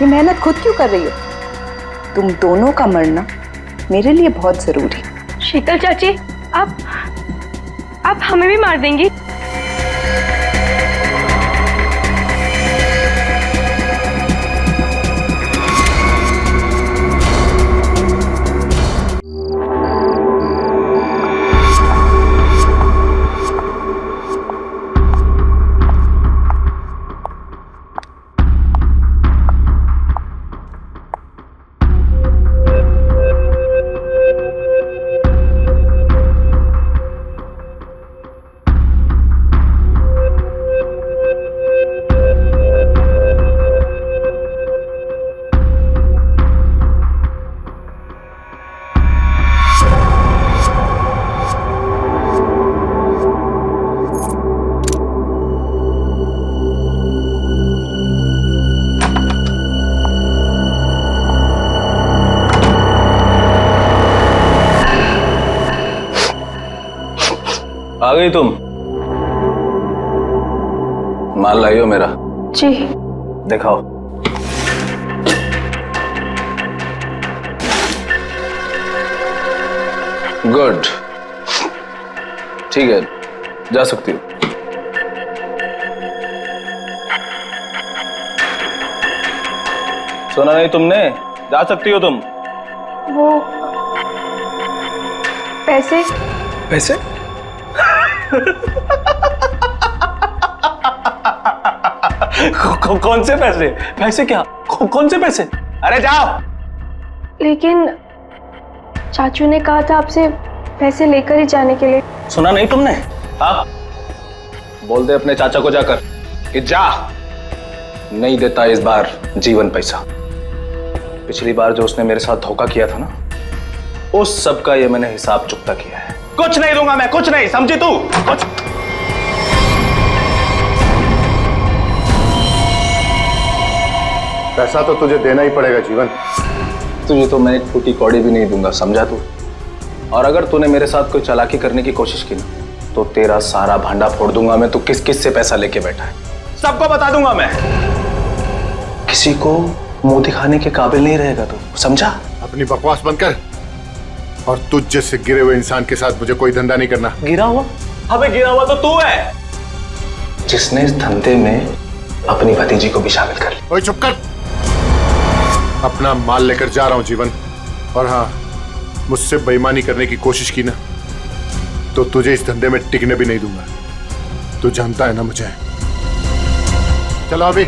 ये मेहनत खुद क्यों कर रही हो? तुम दोनों का मरना मेरे लिए बहुत जरूरी है। शीतल चाची, आप हमें भी मार देंगी? आ गई तुम? माल लाई हो मेरा? जी। दिखाओ। गुड, ठीक है, जा सकती हो। सुना नहीं तुमने? जा सकती हो तुम। वो पैसे? पैसे? कौन से पैसे? पैसे क्या? कौन से पैसे? अरे जाओ। लेकिन चाचू ने कहा था आपसे पैसे लेकर ही जाने के लिए। सुना नहीं तुमने? हाँ, बोल दे अपने चाचा को जाकर कि जा, नहीं देता इस बार जीवन पैसा। पिछली बार जो उसने मेरे साथ धोखा किया था ना, उस सब का ये मैंने हिसाब चुकता किया है। कुछ नहीं दूंगा मैं, कुछ नहीं, समझी तू? कुछ पैसा तो तुझे देना ही पड़ेगा जीवन। तुझे तो मैं एक फूटी कौड़ी भी नहीं दूंगा, समझा तू? और अगर तूने मेरे साथ कोई चालाकी करने की कोशिश की ना, तो तेरा सारा भांडा फोड़ दूंगा मैं। तू किस किस से पैसा लेके बैठा है सबको बता दूंगा मैं। किसी को मुंह दिखाने के काबिल नहीं रहेगा तू, समझा? अपनी बकवास बंद कर और तुझ जैसे गिरे हुए इंसान के साथ मुझे कोई धंधा नहीं करना। गिरा हुआ? अबे गिरा हुआ तो तू है, जिसने इस धंधे में अपनी भतीजी को भी शामिल कर लिया। ओए चुप कर। अपना माल लेकर जा रहा हूं जीवन, और हाँ, मुझसे बेईमानी करने की कोशिश की ना तो तुझे इस धंधे में टिकने भी नहीं दूंगा। तू जानता है ना मुझे। चलो अभी।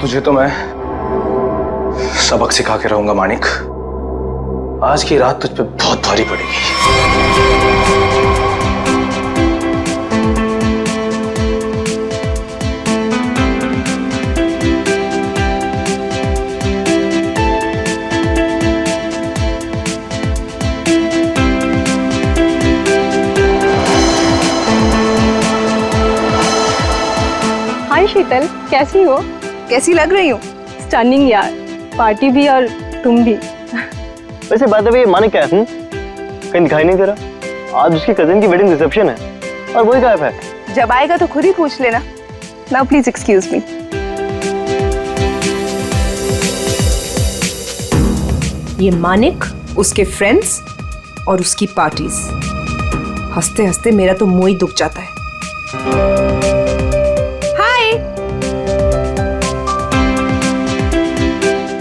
तुझे तो मैं सबक सिखा के रहूंगा मानिक। आज की रात तुझ पे बहुत भारी पड़ेगी। हाय शीतल, कैसी हो? कैसी लग रही हूँ? स्टनिंग यार, पार्टी भी और तुम भी। वैसे बात है, ये मानिक क्या है? कहीं दिखाई नहीं दे रहा। आज उसकी कजिन की वेडिंग रिसेप्शन है और वही गायब है। जब आएगा तो खुद ही पूछ लेना। Now please excuse me. ये मानिक, उसके फ्रेंड्स और उसकी पार्टीज। हंसते हंसते मेरा तो मुंह ही दुख जाता है। हाय।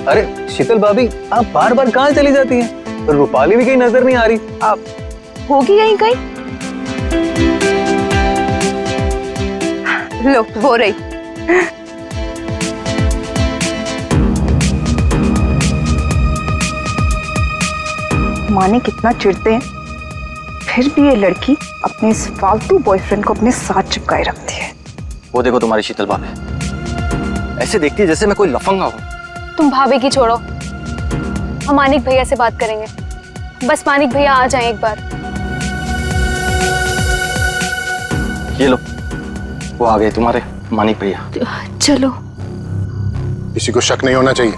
अरे शीतल भाभी, आप बार बार कहाँ चली जाती हैं? रूपाली भी कहीं नजर नहीं आ रही। अब होगी यहीं कहीं। लो वो रही। माने कितना चिढ़ते हैं, फिर भी ये लड़की अपने इस फालतू बॉयफ्रेंड को अपने साथ चिपकाए रखती है। वो देखो तुम्हारी शीतल भाभी, ऐसे देखती है जैसे मैं कोई लफंगा हूँ। तुम भाभी की छोड़ो, हम मानिक भैया से बात करेंगे। बस मानिक भैया आ जाएं एक बार। ये लो, वो आ गए तुम्हारे मानिक भैया। चलो। किसी को शक नहीं होना चाहिए,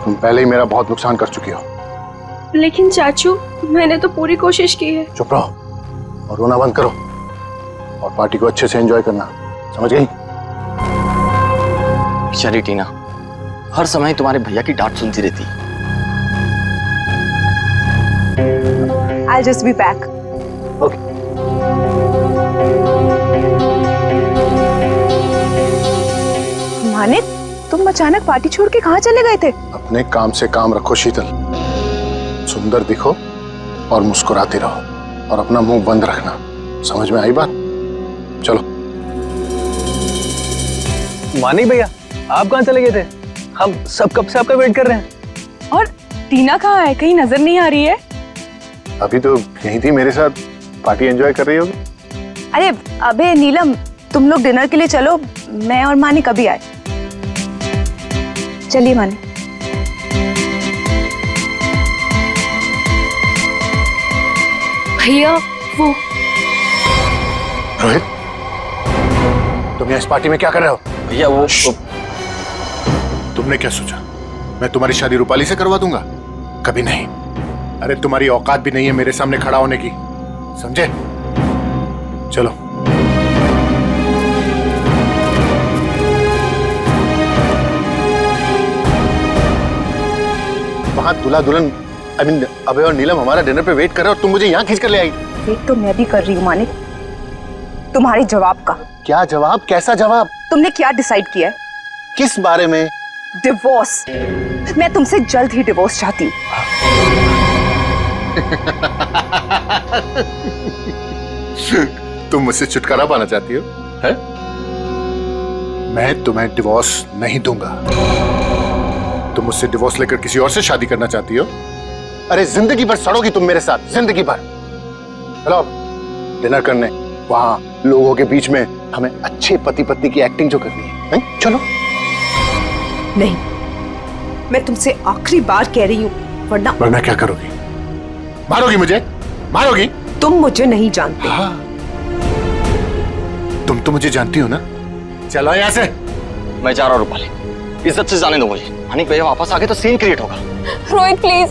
तुम पहले ही मेरा बहुत नुकसान कर चुकी हो। लेकिन चाचू, मैंने तो पूरी कोशिश की है। चुप रहो और रोना बंद करो और पार्टी को अच्छे से एंजॉय करना, समझ गई? बेचारी टीना हर समय तुम्हारे भैया की डांट सुनती रहती। I'll just be back. Okay. Manik, तुम अचानक पार्टी छोड़ के कहाँ चले गए थे? अपने काम से काम रखो शीतल, सुंदर दिखो और मुस्कुराते रहो और अपना मुंह बंद रखना। समझ में आई बात? चलो। मानिक भैया, आप कहाँ चले गए थे? हम सब कब से आपका वेट कर रहे हैं। और टीना कहाँ है? कहीं नजर नहीं आ रही है। अभी तो यही थी मेरे साथ, पार्टी एंजॉय कर रही होगी। अरे अबे नीलम, तुम लोग डिनर के लिए चलो, मैं और मानिक अभी आए। चलिए मानिक। भैया वो रोहित, तुम यहाँ इस पार्टी में क्या कर रहे हो? भैया वो तुमने क्या सोचा मैं तुम्हारी शादी रूपाली से करवा दूंगा? कभी नहीं। अरे तुम्हारी औकात भी नहीं है मेरे सामने खड़ा होने की, समझे? चलो। वहां दूल्हा दुल्हन अभय और नीलम हमारा डिनर पे वेट कर रहे हो और तुम मुझे यहाँ खींच कर ले आई। वेट तो मैं भी कर रही हूँ मानिक, तुम्हारे जवाब का। क्या जवाब? कैसा जवाब? तुमने क्या डिसाइड किया है? किस बारे में? डिवोर्स। मैं तुमसे जल्द ही डिवोर्स चाहती हूँ। तुम मुझसे छुटकारा पाना चाहती हो, है? मैं तुम्हें डिवोर्स नहीं दूंगा। तुम मुझसे डिवोर्स लेकर किसी और से शादी करना चाहती हो? अरे जिंदगी भर सड़ोगी तुम मेरे साथ, जिंदगी भर। चलो डिनर करने, वहां लोगों के बीच में हमें अच्छे पति पत्नी की एक्टिंग जो करनी है, हैं? चलो। नहीं, मैं तुमसे आखिरी बार कह रही हूँ, वरना क्या करोगी? मारोगी मुझे? मारोगी? तुम मुझे नहीं जानते। हाँ, तुम तो मुझे जानती हो ना। चलो यहाँ से। मैं जा रहा हूँ रूपाली, इज्जत से जाने दो मुझे। मानिक भैया वापस आ गए तो सीन क्रिएट होगा। रोहित प्लीज,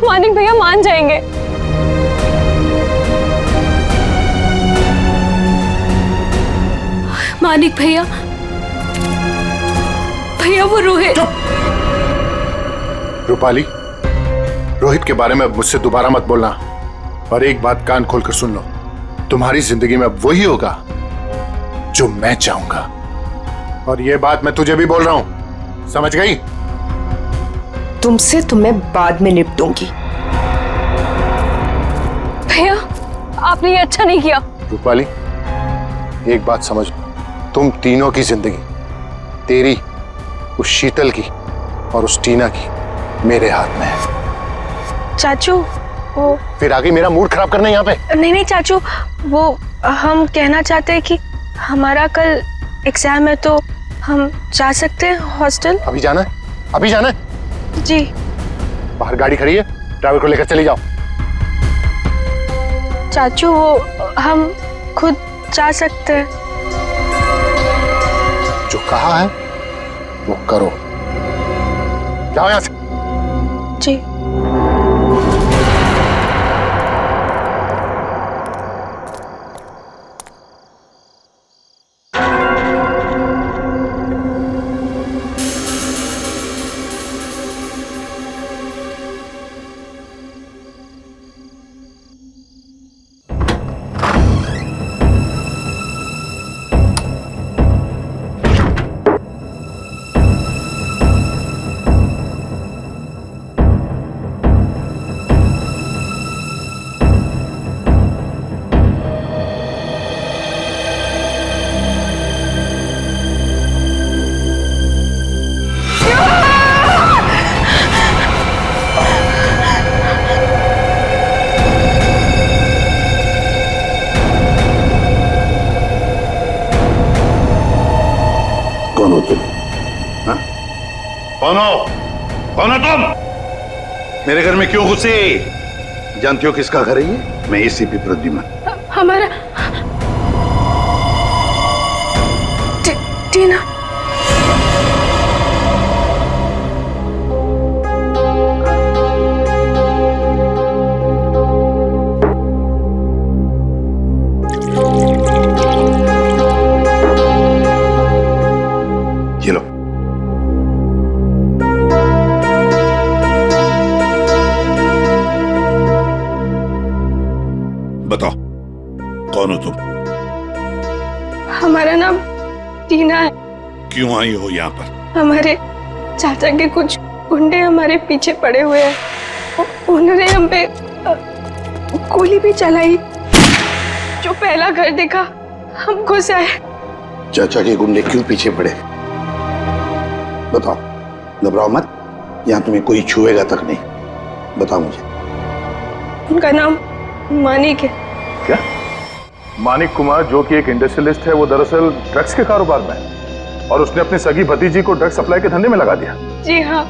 मानिक भैया मान जाएंगे। मानिक भैया, भैया वो रोहित। रूपाली, रोहित के बारे में अब मुझसे दोबारा मत बोलना। और एक बात कान खोलकर सुन लो, तुम्हारी जिंदगी में अब वही होगा जो मैं चाहूंगा। और ये बात मैं तुझे भी बोल रहा हूं, समझ गई? तुमसे तो मैं बाद में निपटूंगी। भैया आपने ये अच्छा नहीं किया। रूपाली, एक बात समझ, तुम तीनों की जिंदगी, तेरी, उस शीतल की और उस टीना की, मेरे हाथ में है। चाचू वो फिर आगे मेरा मूड खराब करना यहाँ पे? नहीं नहीं चाचू, वो हम कहना चाहते हैं कि हमारा कल एग्जाम है तो हम जा सकते हैं हॉस्टल। अभी जाना है? अभी जाना है? जी। बाहर गाड़ी खड़ी है, ड्राइवर को लेकर चली जाओ। चाचू वो हम खुद जा सकते हैं। जो कहा है वो करो। जाओ यहाँ से। जी। कौन हो तुम? हाँ? कौन हो? कौन हो तुम? मेरे घर में क्यों घुसे? जानती हो किसका घर है ये? मैं एसीपी प्रद्युमन। हमारा टीना। ये लो। हमारा नाम टीना है। क्यों आई हो यहाँ पर? हमारे चाचा के कुछ गुंडे हमारे पीछे पड़े हुए हैं। उन्होंने हम पे गोली भी चलाई। जो पहला घर देखा हम घुस आए। चाचा के गुंडे क्यों पीछे पड़े? बताओ, घबराओ मत, यहाँ तुम्हें कोई छुएगा तक नहीं। बताओ मुझे। उनका नाम मानिक है। क्या? मानिक कुमार, जो कि एक इंडस्ट्रियलिस्ट है, वो दरअसल ड्रग्स के कारोबार में है और उसने अपनी सगी भतीजी को ड्रग्स सप्लाई के धंधे में लगा दिया। जी हाँ,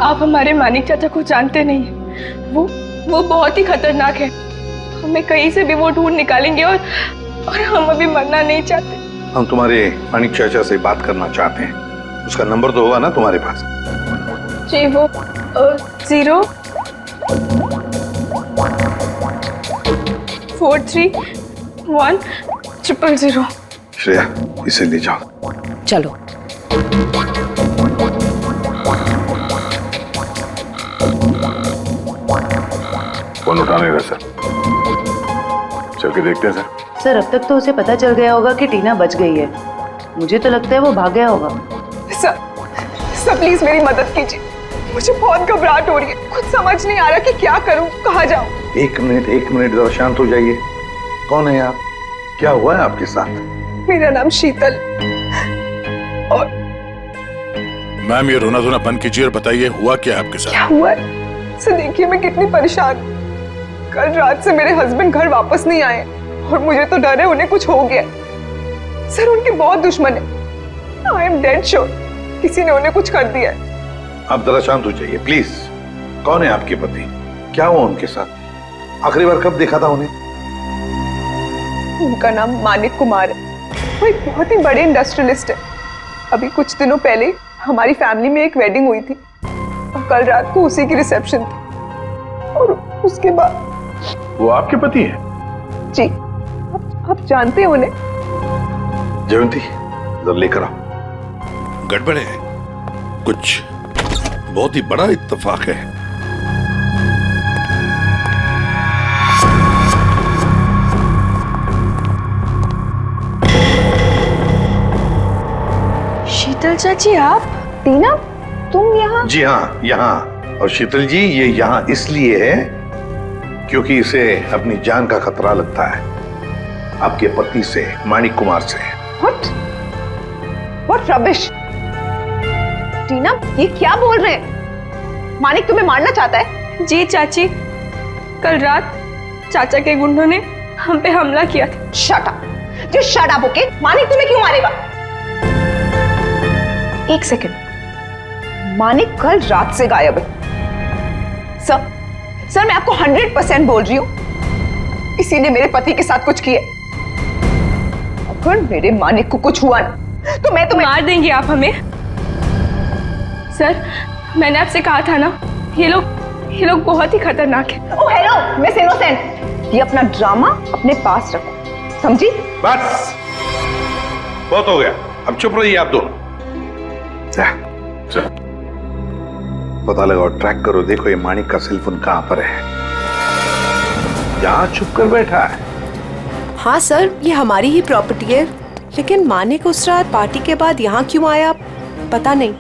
आप हमारे मानिक चाचा को जानते नहीं हैं। वो बहुत ही खतरनाक है। हमें कहीं से भी वो ढूंढ निकालेंगे और हम अभी मरना नहीं चाहते। हम तुम्हारे मानिक चाचा से बात करना चाहते हैं। उसका नंबर तो होगा ना तुम्हारे पास? जी, वो 0431000। श्रेया, इसे ले जाओ। चलो। फोन उठा नहीं रहा सर। चल के देखते हैं सर। सर, अब तक तो उसे पता चल गया होगा कि टीना बच गई है। मुझे तो लगता है वो भाग गया होगा। सर प्लीज मेरी मदद कीजिए। मुझे बहुत घबराहट हो रही है। कुछ समझ नहीं आ रहा कि क्या करूं, कहाँ जाऊं। एक मिनट जरा शांत हो जाइए। कौन है आप? क्या हुआ है आपके साथ? मेरा नाम शीतल। और मैम, ये रोना धोना बंद कीजिए और बताइए हुआ क्या आपके साथ? क्या हुआ है? सर देखिए, मैं कितनी परेशान। कल रात से मेरे हस्बैंड घर वापस नहीं आए और मुझे तो डर है उन्हें कुछ हो गया। सर उनके बहुत दुश्मन है। आई एम डेड श्योर किसी ने उन्हें कुछ कर दिया है। आप जरा शांत हो जाइए प्लीज। कौन है आपके पति? क्या हुआ उनके साथ? आखिरी बार कब देखा था उन्हें? उनका नाम मानिक कुमार है। वो एक बहुत ही बड़े इंडस्ट्रियलिस्ट है। अभी कुछ दिनों पहले हमारी फैमिली में एक वेडिंग हुई थी और कल रात को उसी की रिसेप्शन थी। और उसके बाद वो आपके पति है? जी, आप जानते हैं उन्हें? जयंती, जरा लेकर आओ। गड़बड़ है, कुछ बहुत ही बड़ा इत्तेफाक है। शीतल चाची, आप? टीना, तुम यहाँ? जी हाँ, यहाँ। और शीतल जी, ये यहाँ इसलिए है क्योंकि इसे अपनी जान का खतरा लगता है आपके पति से, मानिक कुमार से। What rubbish! टीना, ये क्या बोल रहे हैं? मानिक तुम्हें मारना चाहता है? जी चाची, कल रात चाचा के गुंडों ने हम पे हमला किया था। Shut up! Just shut up, okay? Manik तुम्हें क्यों मारेगा? एक सेकंड, मानिक कल रात से गायब है। सर मैं आपको 100% बोल रही हूँ, किसी ने मेरे पति के साथ कुछ किया। अगर मेरे मानिक को कुछ हुआ ना तो मैं तुम्हें मार देंगे आप हमें। सर, मैंने आपसे कहा था ना, ये लोग बहुत ही खतरनाक है। ओह हेलो, मिस इनोसेंट, ये अपना ड्रामा अपने पास रखो, समझी? बस बहुत हो गया, अब चुप रहिए आप दोनों। पता लगाओ, ट्रैक करो, देखो ये मानिक का सेल फोन कहां पर है। यहाँ छुप कर बैठा है। हाँ सर, ये हमारी ही प्रॉपर्टी है, लेकिन मानिक उस रात पार्टी के बाद यहाँ क्यों आया पता नहीं।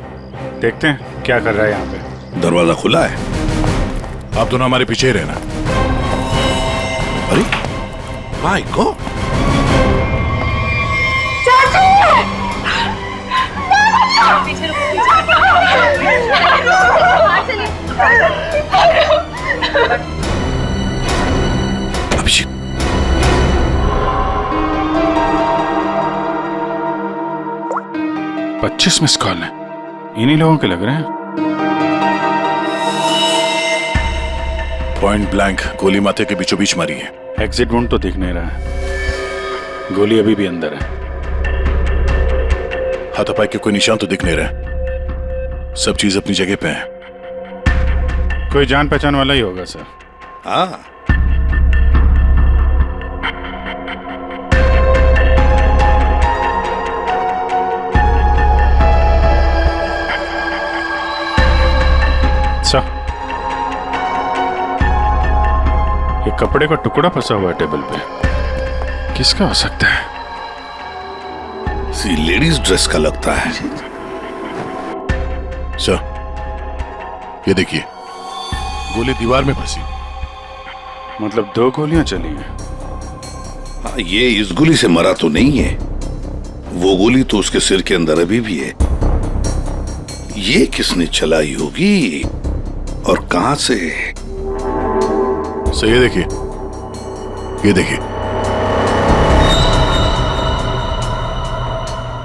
देखते हैं क्या कर रहा है यहाँ पे। दरवाजा खुला है, आप दोनों हमारे पीछे ही रहना। अरे माय गॉड, अभिषेक, पच्चीस मिस कॉल है, इन्हीं लोगों के लग रहे हैं। पॉइंट ब्लैंक गोली माथे के बीचों बीच मारी है। एग्जिट वुंड तो दिख नहीं रहा है, गोली अभी भी अंदर है। हाथापाई के कोई निशान तो दिख नहीं रहा, सब चीज अपनी जगह पे है। कोई जान पहचान वाला ही होगा सर। हाँ, अच्छा, ये कपड़े का टुकड़ा फंसा हुआ है टेबल पे, किसका हो सकता है? किसी लेडीज ड्रेस का लगता है। सर, ये देखिए, गोली दीवार में फंसी। मतलब 2 गोलियां चली हैं। हाँ, ये इस गोली से मरा तो नहीं है, वो गोली तो उसके सिर के अंदर अभी भी है। ये किसने चलाई होगी और कहां से? सर ये देखिए, ये देखिए,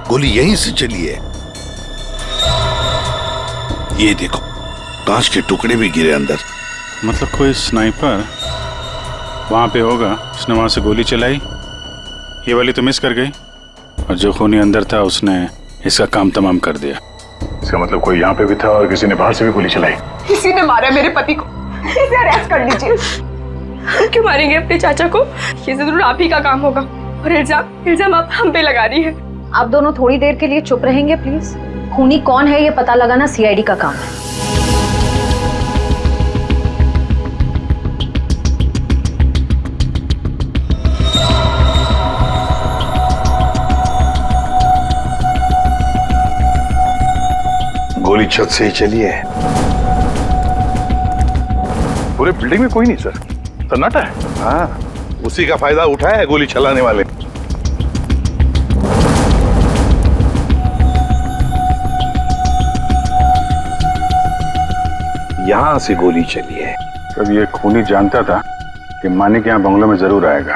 गोली यहीं से चली है। ये देखो, कांच के टुकड़े भी गिरे अंदर। मतलब कोई स्नाइपर वहां पे होगा, उसने वहां से गोली चलाई। ये वाली तो मिस कर गई, और जो खूनी अंदर था उसने इसका काम तमाम कर दिया। इसका मतलब कोई यहाँ पे भी था और किसी ने बाहर से भी गोली चलाई। किसी ने मारा मेरे पति को, इसे अरेस्ट कर लीजिए। क्यों मारेंगे अपने चाचा को? ये जरूर आप ही का काम होगा, और इल्जाम आप हम पे लगा रही है। आप दोनों थोड़ी देर के लिए चुप रहेंगे प्लीज। खूनी कौन है ये पता लगाना सीआईडी का काम है। गोली छत से ही चली है। पूरे बिल्डिंग में कोई नहीं सर, सन्नाटा है। हाँ, उसी का फायदा उठाया है गोली चलाने वाले। यहां से गोली चली है। तब ये खूनी जानता था कि मानिक यहाँ बंगलों में जरूर आएगा।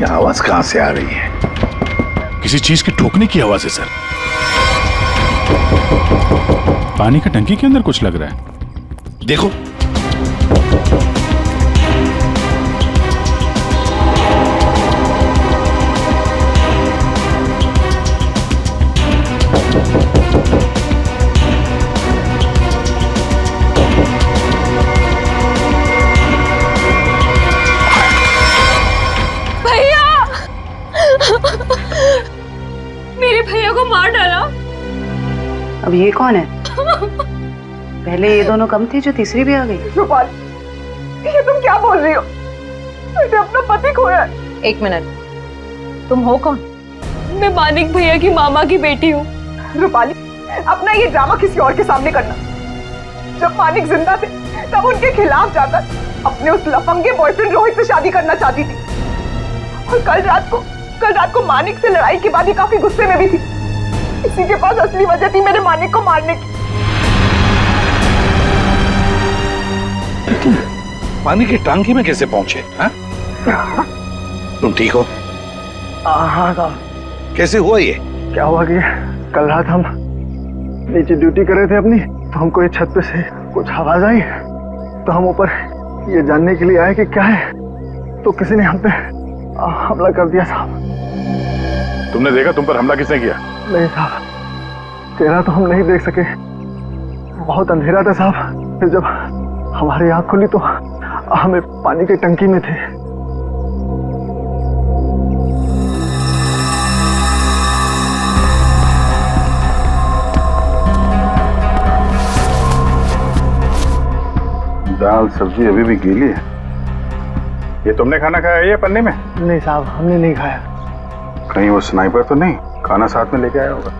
यह आवाज कहां से आ रही है? किसी चीज के ठोकने की आवाज है सर। पानी का टंकी के अंदर कुछ लग रहा है। देखो, मेरे भैया को मार डाला। अब ये कौन है? पहले ये दोनों कम थे, जो तीसरी भी आ गई। रूपाल, ये तुम क्या बोल रही हो? मैंने अपना पति खोया है। 1 मिनट, तुम हो कौन? मैं मानिक भैया की मामा की बेटी हूँ। रूपाली, अपना ये ड्रामा किसी और के सामने करना। जब मानिक जिंदा थे तब उनके खिलाफ जाकर अपने उस लफंगे बॉयफ्रेंड रोहित से शादी करना चाहती थी, और कल रात को मानिक से लड़ाई के बाद ही काफी गुस्से में भी थी। इसी के पास असली वजह थी मेरे मानिक को मारने की। पानी की टांकी में कैसे पहुंचे? हाँ? तुम ठीक हो? हाँ साहब। कैसे हुआ ये? क्या हुआ कि कल रात हम नीचे ड्यूटी कर रहे थे अपनी, तो हमको ये छत पे से कुछ आवाज आई, तो हम ऊपर ये जानने के लिए आए कि क्या है, तो किसी ने हम पे हमला कर दिया साहब। तुमने देखा तुम पर हमला किसने किया? नहीं साहब, चेहरा तो हम नहीं देख सके, बहुत अंधेरा था साहब। फिर जब हमारी आंख खुली तो हमें पानी की टंकी में थे। दाल सब्जी अभी भी गीली है। ये तुमने खाना खाया है या पन्ने में? नहीं साहब, हमने नहीं खाया। कहीं वो स्नाइपर तो नहीं खाना साथ में लेके आया होगा?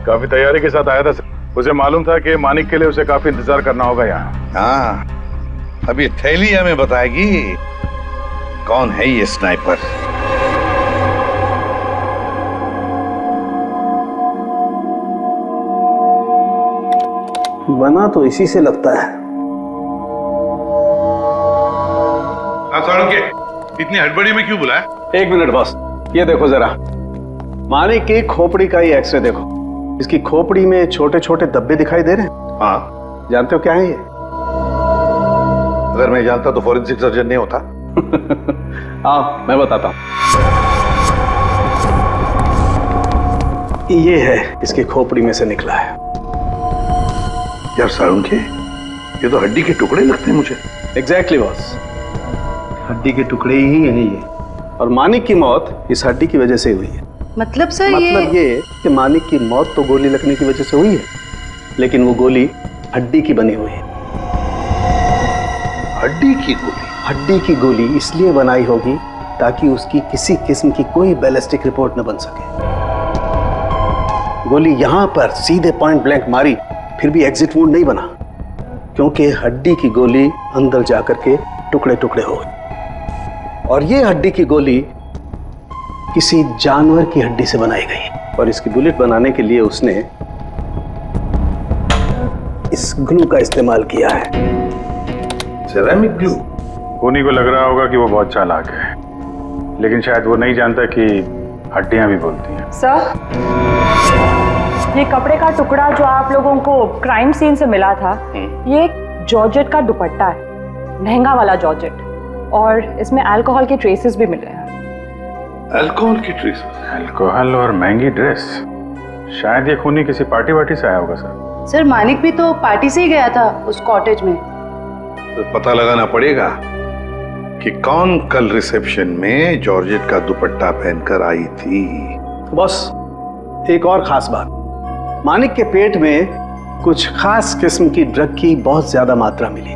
काफी तैयारी के साथ आया था सर। उसे मालूम था कि मानिक के लिए उसे काफी इंतजार करना होगा यहाँ। हाँ, अभी थैली हमें बताएगी कौन है ये स्नाइपर। बना तो इसी से लगता है। इतनी हड़बड़ी में क्यों बुलाया? 1 मिनट बॉस, ये देखो जरा, मानिक की खोपड़ी का ही एक्सरे देखो। इसकी खोपड़ी में छोटे छोटे धब्बे दिखाई दे रहे हैं। हाँ, जानते हो क्या है ये? अगर मैं जानता तो फॉरेंसिक सर्जन नहीं होता। आओ मैं बताता हूं। ये है इसकी खोपड़ी में से निकला है। यार सारुण के, ये तो हड्डी के टुकड़े लगते हैं मुझे। एग्जैक्टली बॉस, हड्डी के टुकड़े ही हैं ये, और मानिक की मौत इस हड्डी की वजह से हुई है। मतलब सर मतलब ये कि मानिक की मौत तो गोली लगने की वजह से हुई है, लेकिन वो गोली हड्डी की बनी हुई है। हड्डी की? की गोली? हड्डी की गोली इसलिए बनाई होगी ताकि उसकी किसी किस्म की कोई बैलिस्टिक रिपोर्ट न बन सके। गोली यहां पर सीधे पॉइंट ब्लैंक मारी, फिर भी एग्जिट वुंड नहीं बना, क्योंकि हड्डी की गोली अंदर जाकर के टुकड़े टुकड़े हो गई। और ये हड्डी की गोली किसी जानवर की हड्डी से बनाई गई, और इसकी बुलेट बनाने के लिए उसने इस ग्लू का इस्तेमाल किया है। Ceramic glue? खूनी को लग रहा होगा कि वो बहुत चालाक है, लेकिन शायद वो नहीं जानता कि हड्डियां भी बोलती हैं। सर, ये कपड़े का टुकड़ा जो आप लोगों को क्राइम सीन से मिला था, ये एक जॉर्जेट का दुपट्टा है, महंगा वाला जॉर्जेट, और इसमें अल्कोहल के ट्रेसेस भी मिले हैं। अल्कोहल की ट्रेसेस? अल्कोहल और महंगी ड्रेस, शायद ये खूनी किसी पार्टी वार्टी से आया होगा सर। सर, मानिक भी तो पार्टी से ही गया था उस कॉटेज में। तो पता लगाना पड़ेगा कि कौन कल रिसेप्शन में जॉर्जेट का दुपट्टा पहनकर आई थी। बॉस, एक और खास बात, मानिक के पेट में कुछ खास किस्म की ड्रग की बहुत ज्यादा मात्रा मिली,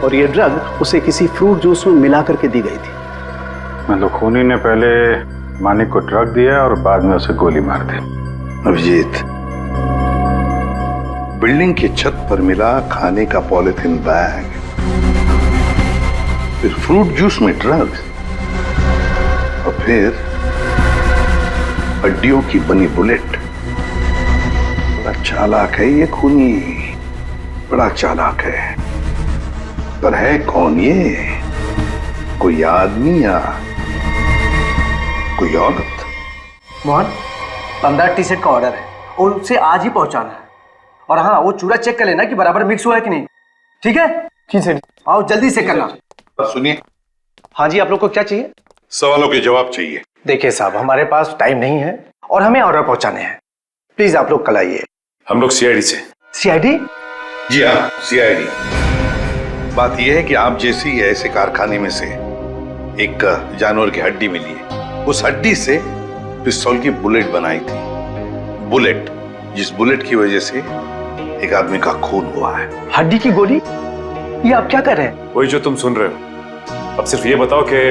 और ये ड्रग उसे किसी फ्रूट जूस में मिला करके दी गई थी। मतलब खूनी ने पहले मानिक को ड्रग दिया और बाद में उसे गोली मार दी। अभिजीत, बिल्डिंग की छत पर मिला खाने का पॉलिथीन बैग, फिर फ्रूट जूस में ड्रग्स, और फिर हड्डियों की बनी बुलेट। बड़ा चालाक है ये खूनी, बड़ा चालाक है। पर है कौन ये? कोई आदमी या कोई औरत? मोहन, 15 टी शर्ट का ऑर्डर है और उसे आज ही पहुंचाना है। और हाँ, वो चूड़ा चेक कर लेना कि बराबर मिक्स हुआ है कि नहीं। ठीक है? जी सर। आओ जल्दी से करना। सुनिए। हाँ जी, आप लोग को क्या चाहिए? सवालों के जवाब चाहिए। देखिए साहब, हमारे पास टाइम नहीं है और हमें ऑर्डर पहुंचाने हैं। प्लीज आप लोग कल आइए। हम लोग सीआईडी से। सीआईडी? जी हाँ, सीआईडी। बात यह है कि आप जैसी ऐसे कारखाने में से एक जानवर की हड्डी मिली है, उस हड्डी से पिस्तौल की बुलेट बनाई थी। बुलेट, जिस बुलेट की वजह से एक आदमी का खून हुआ है। हड्डी की गोली? ये आप क्या कर रहे हैं? वही जो तुम सुन रहे हो। अब सिर्फ ये बताओ कि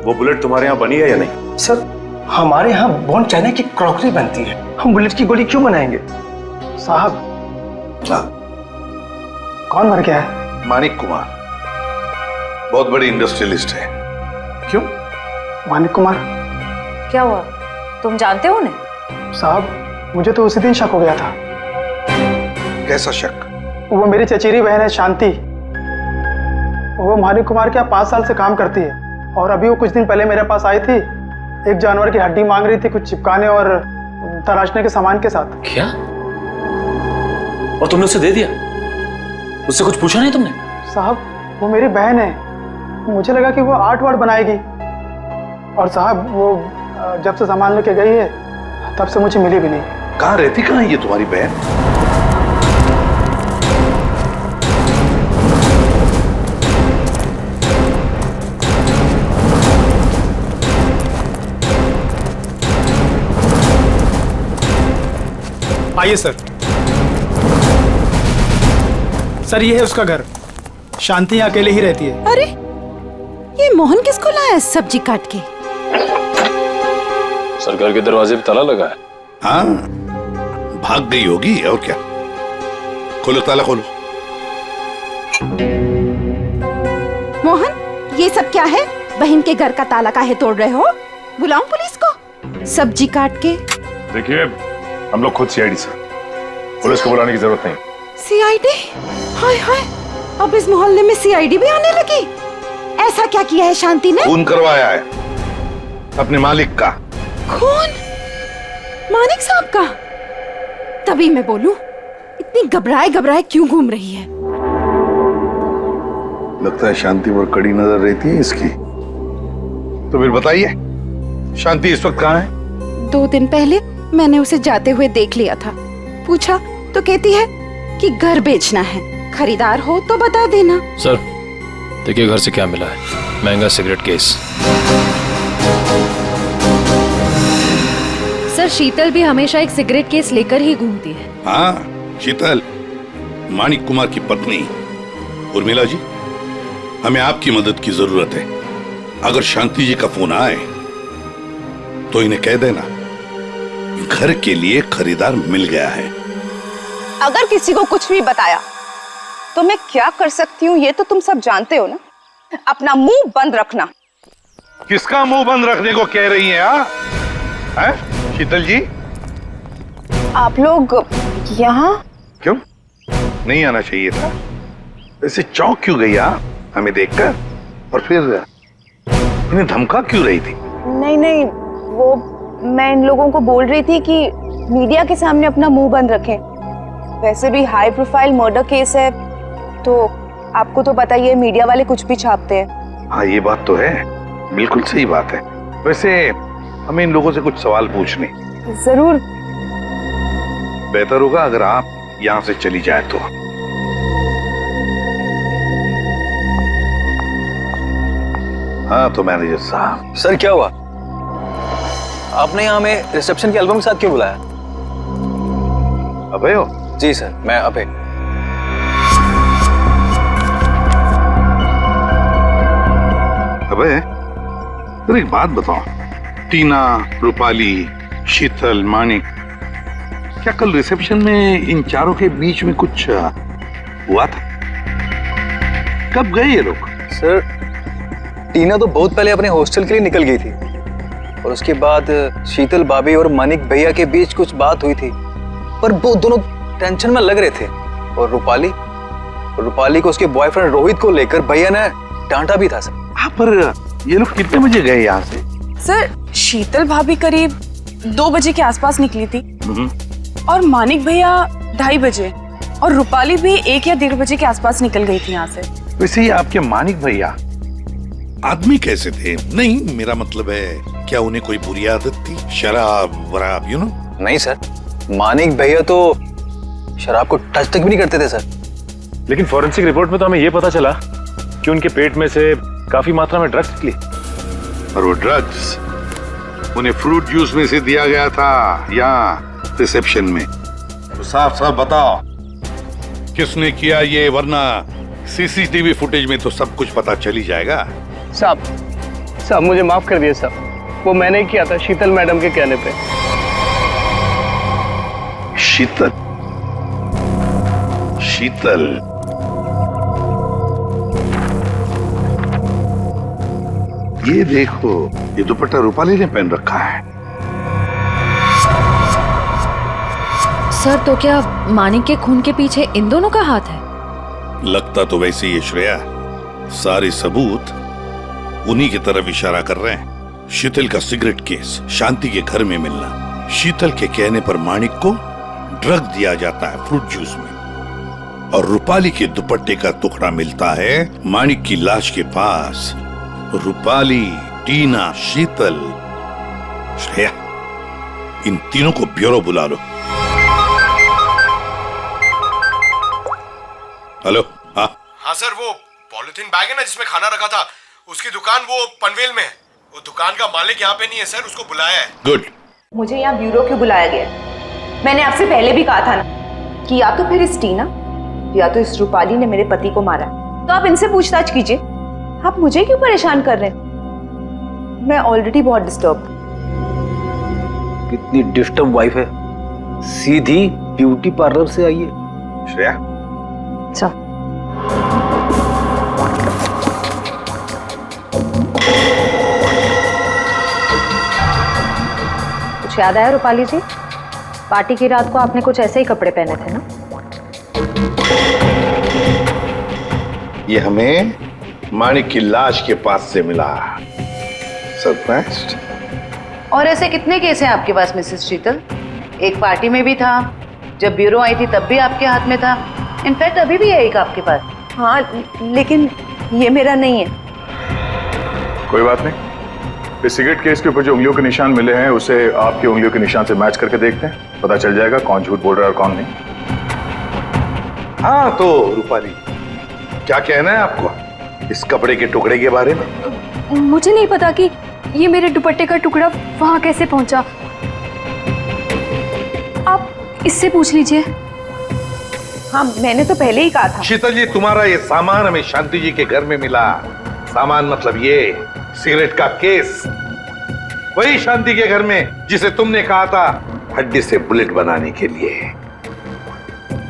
वो बुलेट तुम्हारे यहाँ बनी है या नहीं? सर, हमारे यहाँ बोन चाइना की क्रॉकरी बनती है, हम बुलेट की गोली क्यों बनाएंगे? साहब, कौन मर गया है? मानिक कुमार, बहुत बड़ी इंडस्ट्रियलिस्ट है। क्यों? मानिक कुमार? क्या हुआ, तुम जानते हो उन्हें? साहब, मुझे तो उसी दिन शक हो गया था। कैसा शक? वो मेरी चचेरी बहन है शांति। वो मानिक कुमार के यहाँ 5 साल से काम करती है, और अभी वो कुछ दिन पहले मेरे पास आई थी, एक जानवर की हड्डी मांग रही थी कुछ चिपकाने और तराशने के सामान के साथ। क्या? और तुमने उसे दे दिया? उससे कुछ पूछा नहीं तुमने? साहब, वो मेरी बहन है, मुझे लगा कि वो आर्ट वार्ट बनाएगी, और साहब वो जब से सामान लेके गई है तब से मुझे मिली भी नहीं। कहाँ रहती, कहाँ है ये तुम्हारी बहन? आइए सर। सर, ये है उसका घर। शांति अकेले ही रहती है। अरे, ये मोहन किसको लाया है सब्जी काट के? सर, घर के दरवाजे पे ताला लगा है। हाँ, भाग गई होगी और क्या। खोलो, ताला खोलो। मोहन, ये सब क्या है? बहन के घर का ताला काहे तोड़ रहे हो? बुलाऊं पुलिस को? सब्जी काट के। देखिए, हम लोग खुद सीआईडी से, पुलिस को बुलाने की जरूरत नहीं। सीआईडी? हाय हाय, अब इस मोहल्ले में सीआईडी भी आने लगी। ऐसा क्या किया है शांति ने? खून करवाया है अपने मालिक का। खून? मानिक साहब का? तभी मैं बोलूं, इतनी घबराए घबराए क्यों घूम रही है? लगता है शांति पर कड़ी नजर रहती है इसकी। तो फिर बताइए, शांति इस वक्त कहाँ है? 2 दिन पहले मैंने उसे जाते हुए देख लिया था। पूछा तो कहती है कि घर बेचना है, खरीदार हो तो बता देना। सर, देखिए घर से क्या मिला है, महंगा सिगरेट केस। सर, शीतल भी हमेशा एक सिगरेट केस लेकर ही घूमती है। हाँ, शीतल, मानिक कुमार की पत्नी। उर्मिला जी, हमें आपकी मदद की जरूरत है। अगर शांति जी का फोन आए तो इन्हें कह देना घर के लिए खरीदार मिल गया है। अगर किसी को कुछ भी बताया तो मैं क्या कर सकती हूँ ये तो तुम सब जानते हो ना। अपना मुंह बंद रखना। किसका मुंह बंद रखने को कह रही हैं? हैं? शीतल जी, आप लोग यहाँ क्यों नहीं आना चाहिए था? वैसे चौंक क्यों गई आप हमें देखकर? और फिर इन्हें धमका क्यों रही थी? नहीं, वो मैं इन लोगों को बोल रही थी कि मीडिया के सामने अपना मुंह बंद रखें। वैसे भी हाई प्रोफाइल मर्डर केस है तो आपको तो पता ही है मीडिया वाले कुछ भी छापते हैं। हाँ, ये बात तो है, बिल्कुल सही बात है। वैसे हमें इन लोगों से कुछ सवाल पूछने। जरूर। बेहतर होगा अगर आप यहाँ से चली जाए तो। हाँ तो मैनेजर साहब। सर क्या हुआ? आपने यहाँ हमें रिसेप्शन के एल्बम के साथ क्यों बुलाया? अभय हो? जी सर, मैं अभय। अबे तो एक बात बताओ, टीना, रूपाली, शीतल, मानिक, क्या कल रिसेप्शन में इन चारों के बीच में कुछ हुआ था? कब गए ये लोग? सर टीना तो बहुत पहले अपने हॉस्टल के लिए निकल गई थी और उसके बाद शीतल भाभी और मानिक भैया के बीच कुछ बात हुई थी, पर वो दोनों टेंशन में लग रहे थे। और रूपाली को उसके बॉयफ्रेंड रोहित को लेकर भैया ने डांटा भी था सर। हाँ, पर ये लोग कितने बजे गए यहाँ से? सर शीतल भाभी करीब 2 बजे के आसपास निकली थी और मानिक भैया 2:30 बजे और रूपाली भी 1 या 1:30 बजे के आसपास निकल गई थी यहाँ से। वैसे ही आपके मानिक भैया आदमी कैसे थे? नहीं, मेरा मतलब है क्या उन्हें कोई बुरी आदत थी? शराब वराब, यू नो? नहीं सर, मानिक भैया तो शराब को टच तक भी नहीं करते थे सर। लेकिन फॉरेंसिक रिपोर्ट में तो हमें यह पता चला कि उनके पेट में से काफी मात्रा में ड्रग्स निकली। और वो ड्रग्स उन्हें फ्रूट जूस में से दिया गया था यहाँ रिसेप्शन में। तो साफ साफ बताओ किसने किया ये, वरना सीसीटीवी फुटेज में तो सब कुछ पता चल ही जाएगा। साहब मुझे माफ कर दिए साहब, वो मैंने किया था शीतल मैडम के कहने पे। शीतल? ये देखो, ये दुपट्टा रूपाली ने पहन रखा है। सर तो क्या मानिक के खून के पीछे इन दोनों का हाथ है? लगता तो वैसे ही है श्रेया, सारे सबूत उन्हीं की तरफ इशारा कर रहे हैं। शीतल का सिगरेट केस, शांति के घर में मिलना, शीतल के कहने पर मानिक को ड्रग दिया जाता है फ्रूट जूस में, और रूपाली के दुपट्टे का टुकड़ा मिलता है मानिक की लाश के पास। रूपाली, टीना, शीतल, श्रेया, इन तीनों को ब्यूरो बुला लो। हेलो। हाँ सर, वो पॉलिथीन बैग है ना जिसमें खाना रखा था, उसकी दुकान वो पनवेल में है। वो दुकान का मालिक यहाँ पे नहीं है सर, उसको बुलाया है। गुड। मुझे यहाँ ब्यूरो क्यों बुलाया गया? मैंने आपसे पहले भी कहा था ना कि या तो फिर इस टीना या तो इस रूपाली ने मेरे पति को मारा, तो आप इनसे पूछताछ कीजिए। आप मुझे क्यों परेशान कर रहे हैं? मैं ऑलरेडी बहुत डिस्टर्ब। कितनी डिस्टर्ब वाइफ है, सीधी ब्यूटी पार्लर से आई है। श्रेया, अच्छा कुछ याद आया रूपाली जी? पार्टी की रात को आपने कुछ ऐसे ही कपड़े पहने थे ना? ये हमें मानिक की लाश के पास से मिला। सरप्राइज्ड। और ऐसे कितने केस हैं आपके पास मिसेस शीतल? एक पार्टी में भी था, जब ब्यूरो आई थी तब भी आपके हाथ में था, इनफैक्ट अभी भी है एक आपके पास। हाँ लेकिन ये मेरा नहीं है। कोई बात नहीं, इस सिगरेट केस के ऊपर जो उंगलियों के निशान मिले हैं उसे आपकी उंगलियों के निशान से मैच करके देखते हैं, पता चल जाएगा कौन झूठ बोल रहा है और कौन नहीं। हाँ तो रूपाली, क्या कहना है आपको इस कपड़े के टुकड़े के बारे में? मुझे नहीं पता कि ये मेरे दुपट्टे का टुकड़ा वहां कैसे पहुंचा। आप इससे पूछ लीजिए। हाँ, मैंने तो पहले ही कहा था। शीतल जी, तुम्हारा ये सामान हमें शांति जी के घर में मिला। सामान मतलब ये सिगरेट का केस, वही शांति के घर में जिसे तुमने कहा था हड्डी से बुलेट बनाने के लिए।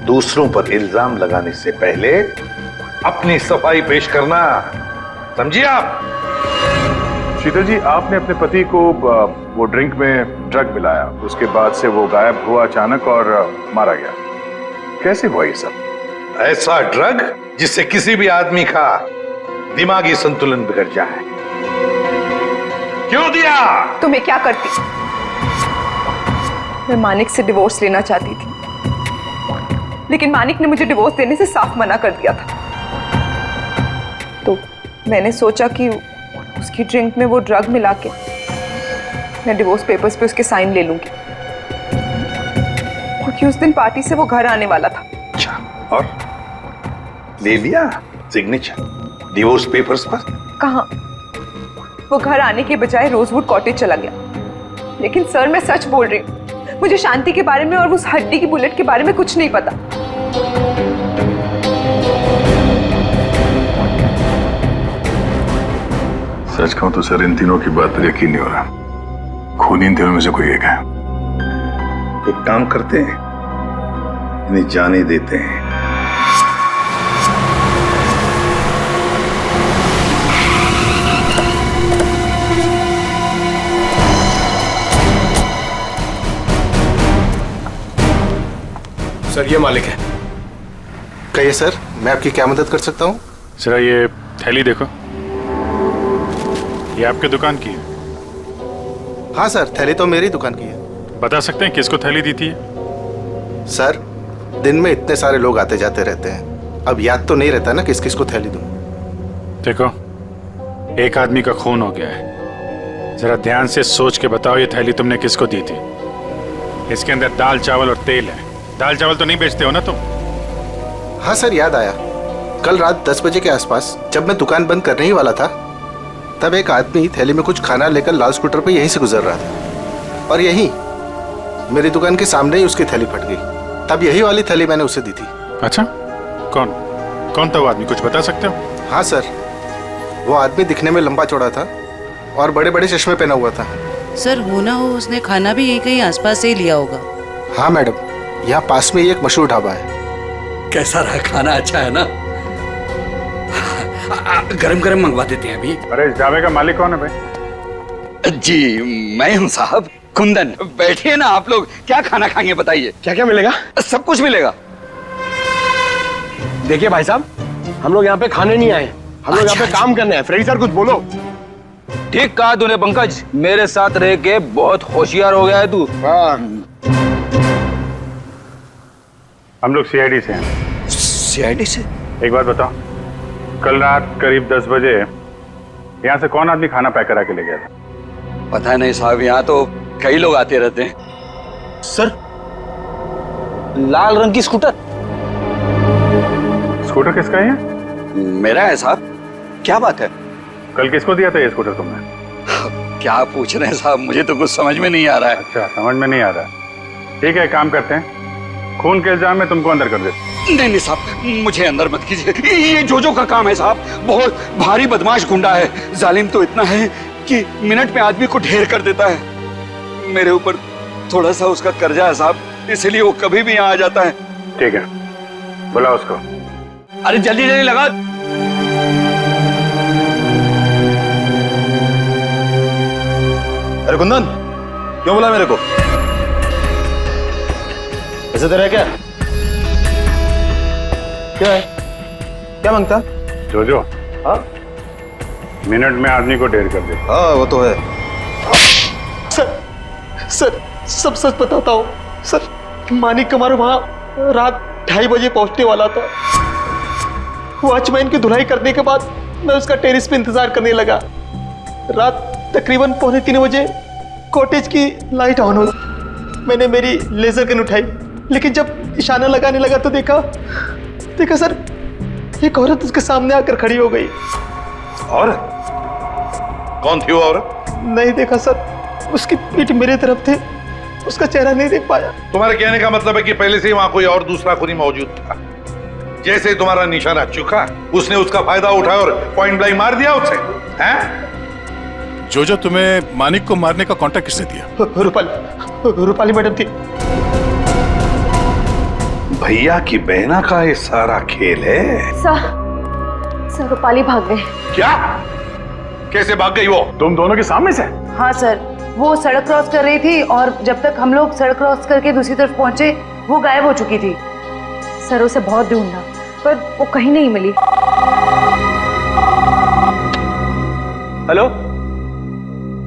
दूसरों पर इल्जाम लगाने से पहले अपनी सफाई पेश करना, समझिए आप? शीतल जी, आपने अपने पति को वो ड्रिंक में ड्रग मिलाया, उसके बाद से वो गायब हुआ अचानक और मारा गया। कैसे हुआ ये सब? ऐसा ड्रग जिससे किसी भी आदमी का दिमागी संतुलन बिगड़ जाए। क्यों दिया? तो मैं क्या करती? मैं मानिक से डिवोर्स लेना चाहती थी, लेकिन मानिक ने मुझे डिवोर्स देने से साफ मना कर दिया था। तो मैंने सोचा कि उसकी ड्रिंक में वो ड्रग मिला के मैं डिवोर्स पेपर्स पे उसके साइन ले लूंगी, क्योंकि उस दिन पार्टी से वो घर आने वाला था। अच्छा, और ले लिया सिग्नेचर डिवोर्स पेपर्स पर? कहाँ, वो घर आने के बजाय रोजवुड कॉटेज चला गया। लेकिन सर, मैं सच बोल रही हूँ, मुझे शांति के बारे में और उस हड्डी की बुलेट के बारे में कुछ नहीं पता। सच कहूं तो सर, इन तीनों की बात पर यकीन नहीं हो रहा। खूनी इन तीनों में से कोई एक है। एक काम करते हैं, इन्हें जाने देते हैं। सर, ये मालिक है। कहिए सर, मैं आपकी क्या मदद कर सकता हूँ? सर, ये थैली देखो, ये आपके दुकान की है? हाँ सर, थैली तो मेरी दुकान की है। बता सकते हैं किसको थैली दी थी? सर, दिन में इतने सारे लोग आते जाते रहते हैं, अब याद तो नहीं रहता ना किस किस को थैली दूं। देखो, एक आदमी का खून हो गया है, जरा ध्यान से सोच के बताओ ये थैली तुमने किसको दी थी? इसके अंदर दाल चावल और तेल है। दाल चावल तो नहीं बेचते हो ना तुम? हाँ सर, याद आया। कल रात 10 बजे के आसपास जब मैं दुकान बंद करने ही वाला था, तब एक आदमी थैली में कुछ खाना लेकर लाल स्कूटर पर यहीं से गुजर रहा था, और यहीं मेरी दुकान के सामने ही उसकी थैली फट गई। तब यही वाली थैली मैंने उसे दी थी। अच्छा, कौन कौन था वो आदमी, कुछ बता सकते हो? हाँ सर, वो आदमी दिखने में लंबा चौड़ा था और बड़े बड़े चश्मे पहना हुआ था। सर, होना हो उसने खाना भी यहीं कहीं आसपास से ही लिया होगा। हाँ मैडम, यहाँ पास में ही एक मशहूर ढाबा है। कैसा रहा खाना? अच्छा है ना? गरम गरम मंगवा देते हैं अभी। अरे, इस ढाबे का मालिक कौन है भाई? जी, मैं हूँ साहब, कुंदन। बैठिए ना आप लोग, क्या खाना खाएंगे बताइए? क्या क्या मिलेगा? सब कुछ मिलेगा। देखिए भाई साहब, हम लोग यहाँ पे खाने नहीं आए, हम लोग यहाँ पे काम करने आए। फ्रेडी सर, कुछ बोलो। ठीक कहा तूने पंकज, मेरे साथ रह के बहुत होशियार हो गया है तू। हम लोग सीआईडी से हैं। सीआईडी से? एक बात बताओ, कल रात करीब 10 बजे यहाँ से कौन आदमी खाना पैक करा के ले गया था? पता नहीं साहब, यहाँ तो कई लोग आते रहते हैं। सर, लाल रंग की स्कूटर। स्कूटर किसका है? मेरा है साहब। क्या बात है? कल किसको दिया था ये स्कूटर तुमने? क्या पूछ रहे हैं साहब, मुझे तो कुछ समझ में नहीं आ रहा है। अच्छा, समझ में नहीं आ रहा है। ठीक है, एक काम करते हैं, खून के इल्जाम में तुमको अंदर कर देते। नहीं नहीं साहब, मुझे अंदर मत कीजिए। ये जोजो का काम है साहब, बहुत भारी बदमाश गुंडा है। जालिम तो इतना है कि मिनट में आदमी को ढेर कर देता है। मेरे ऊपर थोड़ा सा उसका कर्जा है साहब, इसलिए वो कभी भी यहाँ आ जाता है। ठीक है, बुलाओ उसको। अरे जल्दी जल्दी लगा। अरे कुंदन, क्यों बोला मेरे को? ऐसे तेरा क्या? क्या है? क्या मांगता? जोजो। हाँ? मिनट में आदमी को ढेर कर दे। हाँ, वो तो है। सर, सब सच बताता हूँ। सर, मानिक कमार वहाँ रात 2:30 बजे पहुँचने वाला था। वॉचमैन की धुलाई करने के बाद मैं उसका टेरिस पे इंतजार करने लगा। रात तकरीबन 2:45 बजे कॉटेज की लाइट ऑन हुई। मैंने मेरी लेजर गन उठाई, लेकिन जब इशारा लगाने लगा तो देखा सर, एक औरत उसके सामने आकर खड़ी हो गई। औरत? कौन थी वो औरत? नहीं देखा सर, उसकी पीठ मेरे तरफ थे, उसका चेहरा नहीं देख पाया। तुम्हारे कहने का मतलब है कि पहले से ही वहां कोई और दूसरा खूनी मौजूद था? जैसे तुम्हारा निशाना चुका उसने उसका फायदा उठाया और पॉइंट ब्लैंक मार दिया उसे, हैं? जोजो, तुम्हें मानिक को मारने का कॉन्ट्रैक्ट किसने दिया? रूपाली मैडम थी। भैया की बहना का ये सारा खेल है। सर रूपाली भाग गए। क्या? कैसे भाग गई वो? तुम दोनों के सामने से? हाँ सर, वो सड़क क्रॉस कर रही थी और जब तक हम लोग सड़क क्रॉस करके दूसरी तरफ पहुंचे वो गायब हो चुकी थी। सर उसे बहुत ढूंढा पर वो कहीं नहीं मिली। हेलो,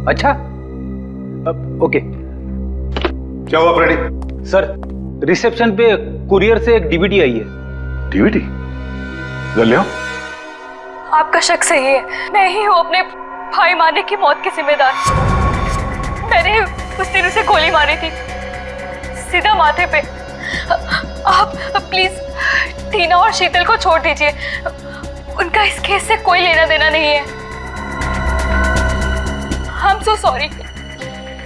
अच्छा, ओके। क्या हुआ फ्रेडी? सर, रिसेप्शन पे कुरियर से एक डीवीडी आई है। डीवीडी? ले आओ। आपका शक सही है, मैं ही हूँ अपने भाई मानिक की मौत की जिम्मेदार। मैंने उस दिन उसे गोली मारी थी, सीधा माथे पे। आप प्लीज टीना और शीतल को छोड़ दीजिए, उनका इस केस से कोई लेना देना नहीं है। I'm so sorry।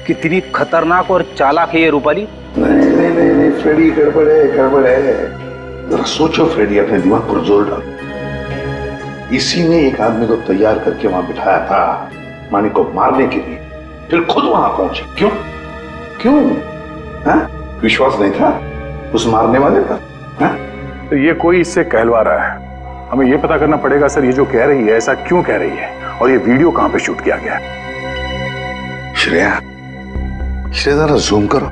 कितनी खतरनाक और चालाक है ये रूपाली। नहीं, फ्रेडी, गड़बड़ है। जरा सोचो फ्रेडी, अपने दिमाग पर जोर डालो। इसी ने एक आदमी को तैयार करके वहां बिठाया था मानिक को मारने के लिए, फिर खुद वहां पहुंचे। क्यों? हाँ? विश्वास नहीं था उस मारने वाले का? हाँ? तो ये कोई इससे कहलवा रहा है। हमें ये पता करना पड़ेगा सर, ये जो कह रही है ऐसा क्यों कह रही है, और ये वीडियो कहां पे शूट किया गया है। श्रेया, जरा जूम करो।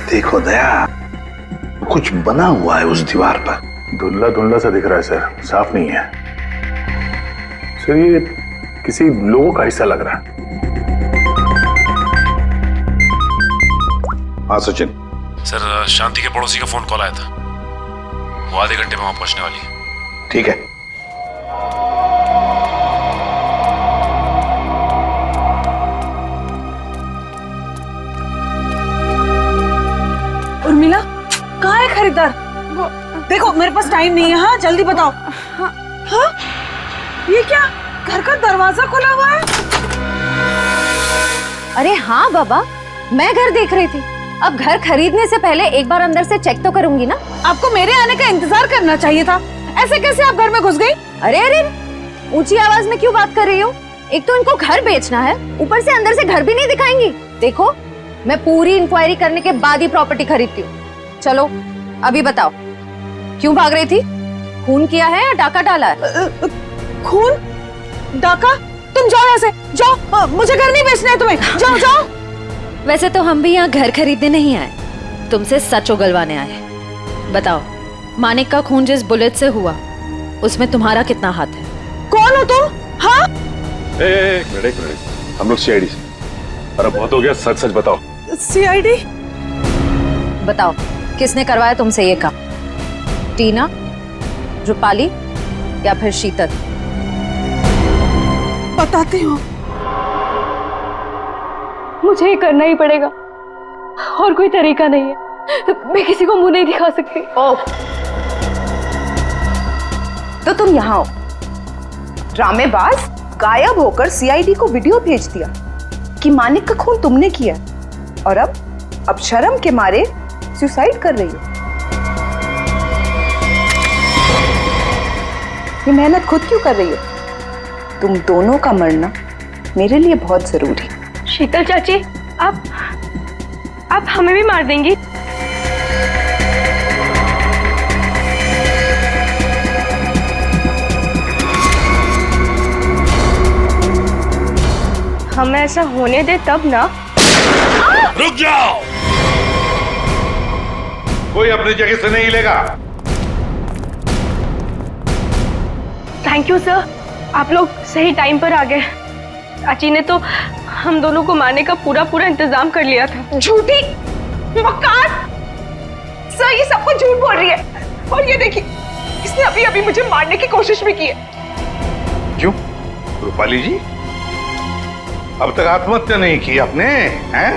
देखो दया, कुछ बना हुआ है उस दीवार पर। धुंधला सा दिख रहा है सर, साफ नहीं है सर। ये किसी लोगों का हिस्सा लग रहा है। हाँ सचिन। सर, शांति के पड़ोसी का फोन कॉल आया था, वो आधे घंटे में वहां पहुंचने वाली है। ठीक है। उर्मिला, कहाँ है खरीदार? देखो मेरे पास टाइम नहीं है। हाँ जल्दी बताओ। हाँ? ये क्या, घर का दरवाजा खुला हुआ है? अरे हाँ बाबा, मैं घर देख रही थी। अब घर खरीदने से पहले एक बार अंदर से चेक तो करूंगी ना। आपको मेरे आने का इंतजार करना चाहिए था। ऐसे कैसे आप घर में घुस गई? अरे ऊंची आवाज में क्यों बात कर रही हो? एक तो इनको घर बेचना है, ऊपर से अंदर से घर भी नहीं दिखाएंगी। देखो, मैं पूरी इंक्वायरी करने के बाद ही प्रॉपर्टी खरीदती हूँ। चलो अभी बताओ, क्यों भाग रही थी? खून किया है या डाका डाला है? खून? डाका? तुम जाओ यहाँ से, जाओ। मुझे घर नहीं बेचना है तुम्हें, जाओ। वैसे तो हम भी यहाँ घर खरीदने नहीं आए, तुमसे सच उगलवाने आए। बताओ, मानिक का खून जिस बुलेट से हुआ उसमें तुम्हारा कितना हाथ है? कौन हो तुम? हाँ? एक मिनट, हम लोग सीआईडी से। अरे बहुत हो गया, सच बताओ। सीआईडी? बताओ, किसने करवाया तुमसे ये काम? टीना, रूपाली या फिर शीतल? बताती हूँ। मुझे ये करना ही पड़ेगा, और कोई तरीका नहीं है। मैं किसी को मुंह नहीं दिखा सकती। तो तुम यहाँ हो, ड्रामेबाज, गायब होकर सीआईडी को वीडियो भेज दिया कि मानिक का खून तुमने किया, और अब शर्म के मारे सुसाइड कर रही हो। ये मेहनत खुद क्यों कर रही हो? तुम दोनों का मरना मेरे लिए बहुत जरूरी। शीतल चाची, आप हमें भी मार देंगी? हमें ऐसा होने दे तब ना। रुक जाओ, कोई अपनी जगह से नहीं हिलेगा। थैंक यू सर, आप लोग सही टाइम पर आ गए। चाची ने तो हम दोनों को मारने का पूरा इंतजाम कर लिया था। झूठी मक्कार! सर ये सब कुछ झूठ बोल रही है, और ये देखिए इसने अभी मुझे मारने की कोशिश भी की है। क्यों रूपाली जी, अब तक आत्महत्या नहीं की आपने? हैं?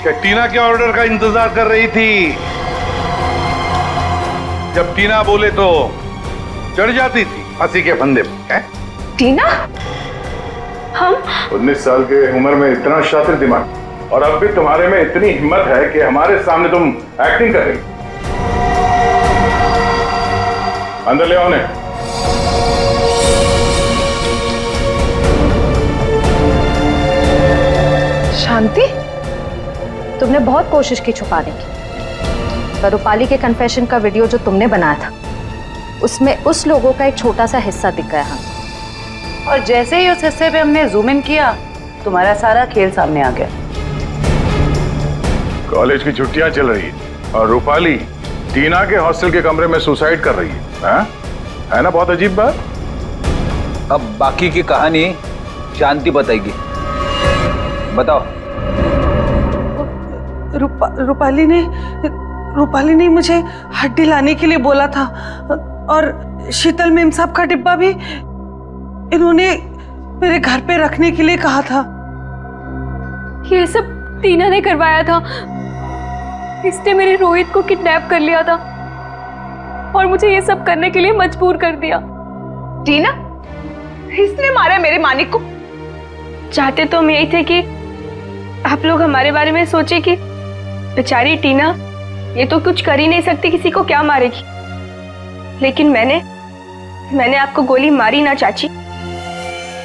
क्या टीना के ऑर्डर का इंतजार कर रही थी? जब टीना बोले तो चढ़ जाती थी फांसी के फंदे पे। टीना? हम 19 साल के उम्र में इतना शातिर दिमाग, और अब भी तुम्हारे में इतनी हिम्मत है कि हमारे सामने तुम एक्टिंग कर रही। अंदर ले आओ उन्हें। शांति, तुमने बहुत कोशिश की छुपाने की, पर रूपाली के कन्फेशन का वीडियो जो तुमने बनाया था उसमें उस लोगों का एक छोटा सा हिस्सा दिख गया हमें। और जैसे ही उस हिस्से पे हमने जूम इन किया, तुम्हारा सारा खेल सामने आ गया। कॉलेज की छुट्टियां चल रही है और रूपाली टीना के हॉस्टल के कमरे में सुसाइड कर रही है ना? बहुत अजीब बात। अब बाकी की कहानी शांति बताएगी। बताओ। रूपाली ने मुझे हड्डी लाने के लिए बोला था और शीतल मेम साहब का डिब्बा भी इन्होंने मेरे घर पे रखने के लिए कहा था। ये सब टीना ने करवाया था। इसने मेरे रोहित को किडनैप कर लिया था और मुझे ये सब करने के लिए मजबूर कर दिया। टीना, इसने मारा मेरे मानिक को? चाहते तो हम यही थे कि आप लोग हमारे बारे में सोचे कि बेचारी टीना ये तो कुछ कर ही नहीं सकती, किसी को क्या मारेगी। लेकिन मैंने आपको गोली मारी ना चाची,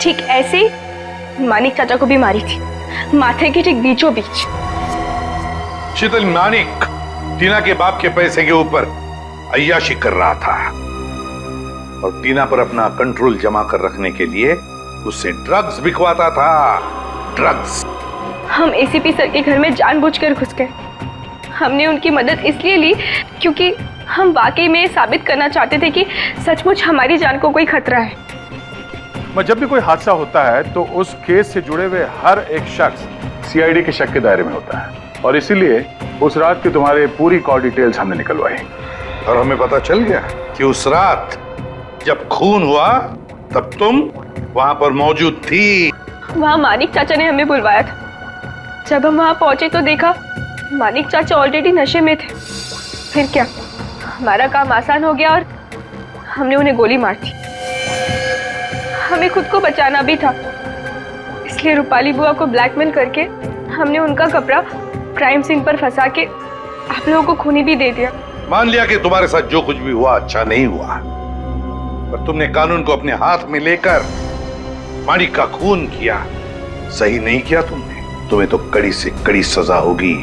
ठीक ऐसे ही मानिक चाचा को भी मारी थी, माथे के ठीक बीचों बीच। शीतल, मानिक टीना के बाप के पैसे के ऊपर अय्याशी कर रहा था और टीना पर अपना कंट्रोल जमा कर रखने के लिए उससे ड्रग्स बिकवाता था। ड्रग्स। हम एसीपी सर के घर में जानबूझकर घुस गए। हमने उनकी मदद इसलिए ली क्योंकि हम वाकई में साबित करना चाहते थे कि सचमुच हमारी जान को कोई खतरा है। जब भी कोई हादसा होता है तो उस केस से जुड़े हुए हर एक शख्स सीआईडी के शक के दायरे में होता है और इसीलिए उस रात की तुम्हारे पूरी कॉल डिटेल्स हमने निकलवाई और हमें पता चल गया कि उस रात जब खून हुआ तब तुम वहां पर मौजूद थी। वहां मानिक चाचा ने हमें बुलवाया था। जब हम वहां पहुंचे तो देखा मानिक चाचा ऑलरेडी नशे में थे। फिर क्या, हमारा काम आसान हो गया और हमने उन्हें गोली मार दी। हमें खुद को बचाना भी था, इसलिए रूपाली बुआ को ब्लैकमेल करके हमने उनका कपड़ा क्राइम सीन पर फंसा के आप लोगों को खूनी भी दे दिया। मान लिया कि तुम्हारे साथ जो कुछ भी हुआ अच्छा नहीं हुआ, पर तुमने कानून को अपने हाथ में लेकर मानिक का खून किया। सही नहीं किया तुमने, तुम्हें तो कड़ी से कड़ी सजा होगी।